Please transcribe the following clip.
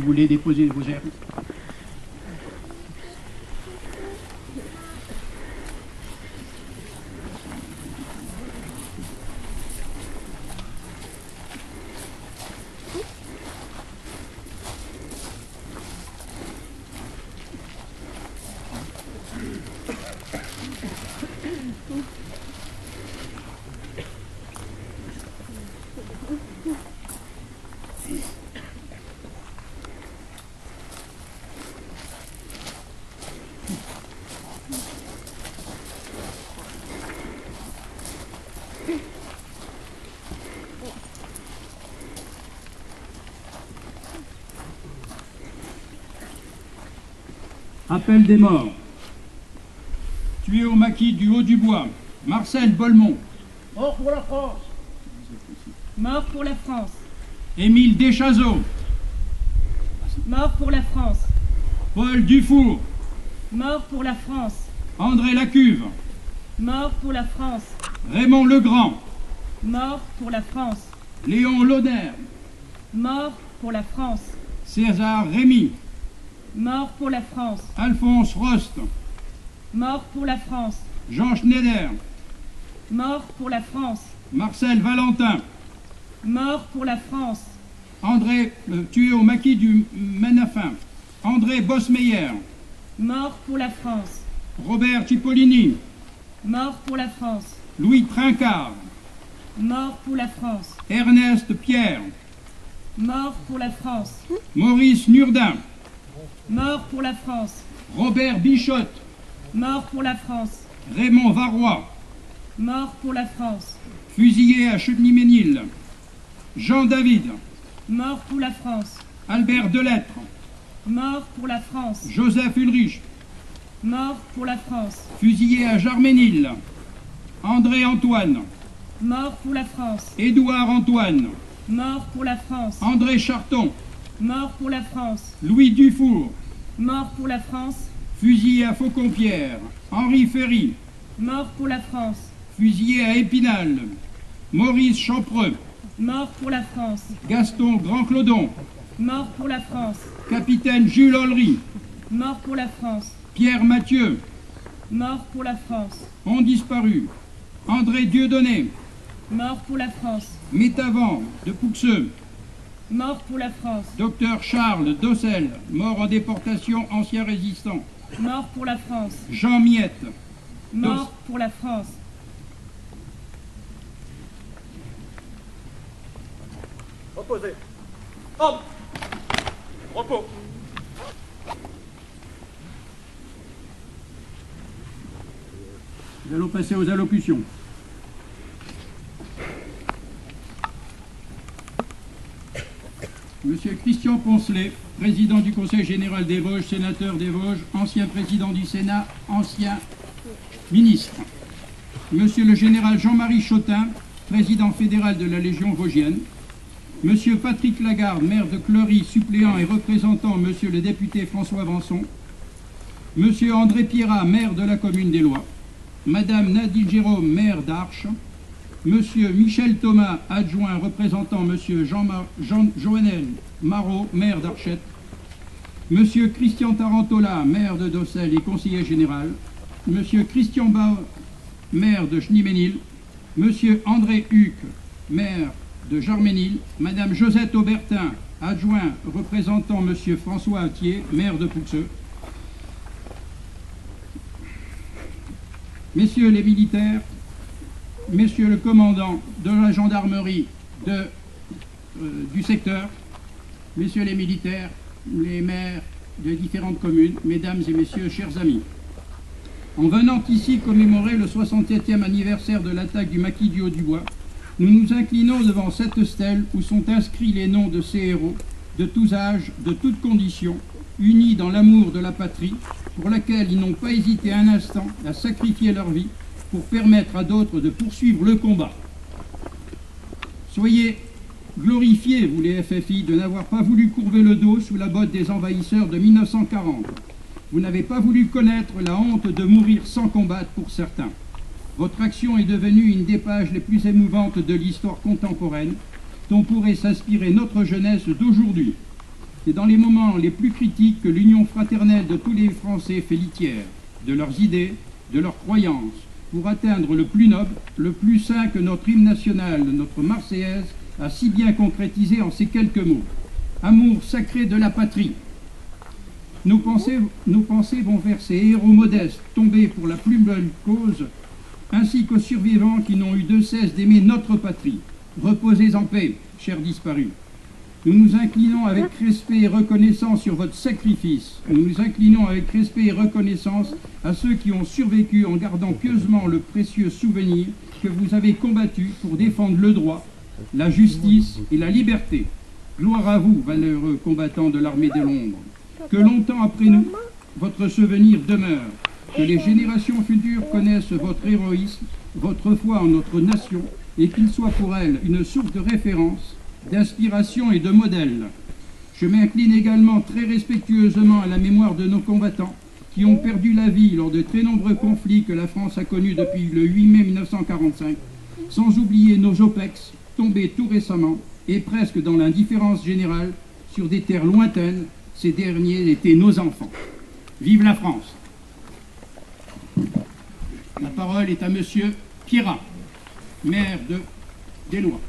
Vous voulez déposer vos herbes? Appel des morts. Tué au maquis du Haut-du-Bois, Marcel Bolmont. Mort pour la France. Mort pour la France. Émile Deschazeaux. Mort pour la France. Paul Dufour. Mort pour la France. André Lacuve. Mort pour la France. Raymond Legrand. Mort pour la France. Léon Lauder. Mort pour la France. César Rémy. Mort pour la France. Alphonse Rost. Mort pour la France. Jean Schneider. Mort pour la France. Marcel Valentin. Mort pour la France. André, tué au maquis du Manafin. André Bosmeyer. Mort pour la France. Robert Cipollini. Mort pour la France. Louis Trincard. Mort pour la France. Ernest Pierre. Mort pour la France. Maurice Nurdin. Mort pour la France. Robert Bichotte. Mort pour la France. Raymond Varrois. Mort pour la France. Fusillé à Chevigny-Ménil. Jean David. Mort pour la France. Albert Delettre. Mort pour la France. Joseph Ulrich. Mort pour la France. Fusillé à Jarménil. André Antoine. Mort pour la France. Édouard Antoine. Mort pour la France. André Charton. Mort pour la France. Louis Dufour. Mort pour la France. Fusillé à Faucompierre. Henri Ferry. Mort pour la France. Fusillé à Épinal. Maurice Champreux. Mort pour la France. Gaston Grand-Clodon. Mort pour la France. Capitaine Jules Olry. Mort pour la France. Pierre Mathieu. Mort pour la France. Ont disparu. André Dieudonné. Mort pour la France. Métavant de Pouxeux. Mort pour la France. Docteur Charles Dossel, mort en déportation, ancien résistant. Mort pour la France. Jean Miette. Mort pour la France. Reposez. Homme. Repos. Nous allons passer aux allocutions. Monsieur Christian Poncelet, président du Conseil général des Vosges, sénateur des Vosges, ancien président du Sénat, ancien ministre. Monsieur le général Jean-Marie Chotin, président fédéral de la Légion vosgienne. Monsieur Patrick Lagarde, maire de Cleury, suppléant et représentant monsieur le député François Vanson. Monsieur André Pierrat, maire de la commune des Lois. Madame Nadine Jérôme, maire d'Arches. Monsieur Michel Thomas, adjoint représentant monsieur Joënel Marot, maire d'Archette. Monsieur Christian Tarantola, maire de Dossel et conseiller général. Monsieur Christian Bauer, maire de Schnieménil. Monsieur André Huc, maire de Jarménil. Madame Josette Aubertin, adjoint représentant monsieur François Altier, maire de Pouxeux. Messieurs les militaires, Messieurs le commandant de la gendarmerie du secteur, Messieurs les militaires, les maires des différentes communes, Mesdames et Messieurs, chers amis. En venant ici commémorer le 67e anniversaire de l'attaque du maquis du Haut-du-Bois, nous nous inclinons devant cette stèle où sont inscrits les noms de ces héros, de tous âges, de toutes conditions, unis dans l'amour de la patrie, pour laquelle ils n'ont pas hésité un instant à sacrifier leur vie pour permettre à d'autres de poursuivre le combat. Soyez glorifiés, vous les FFI, de n'avoir pas voulu courber le dos sous la botte des envahisseurs de 1940. Vous n'avez pas voulu connaître la honte de mourir sans combattre pour certains. Votre action est devenue une des pages les plus émouvantes de l'histoire contemporaine, dont pourrait s'inspirer notre jeunesse d'aujourd'hui. C'est dans les moments les plus critiques que l'union fraternelle de tous les Français fait litière, de leurs idées, de leurs croyances, pour atteindre le plus noble, le plus saint que notre hymne national, notre Marseillaise, a si bien concrétisé en ces quelques mots. Amour sacré de la patrie. Nos pensées vont vers ces héros modestes, tombés pour la plus belle cause, ainsi qu'aux survivants qui n'ont eu de cesse d'aimer notre patrie. Reposez en paix, chers disparus. Nous nous inclinons avec respect et reconnaissance sur votre sacrifice. Nous nous inclinons avec respect et reconnaissance à ceux qui ont survécu en gardant pieusement le précieux souvenir que vous avez combattu pour défendre le droit, la justice et la liberté. Gloire à vous, valeureux combattants de l'armée de l'ombre. Que longtemps après nous, votre souvenir demeure. Que les générations futures connaissent votre héroïsme, votre foi en notre nation, et qu'il soit pour elles une source de référence, d'inspiration et de modèle. Je m'incline également très respectueusement à la mémoire de nos combattants qui ont perdu la vie lors de très nombreux conflits que la France a connus depuis le 8 mai 1945, sans oublier nos OPEX, tombés tout récemment et presque dans l'indifférence générale sur des terres lointaines. Ces derniers étaient nos enfants. Vive la France! La parole est à Monsieur Pierrat, maire de Délois.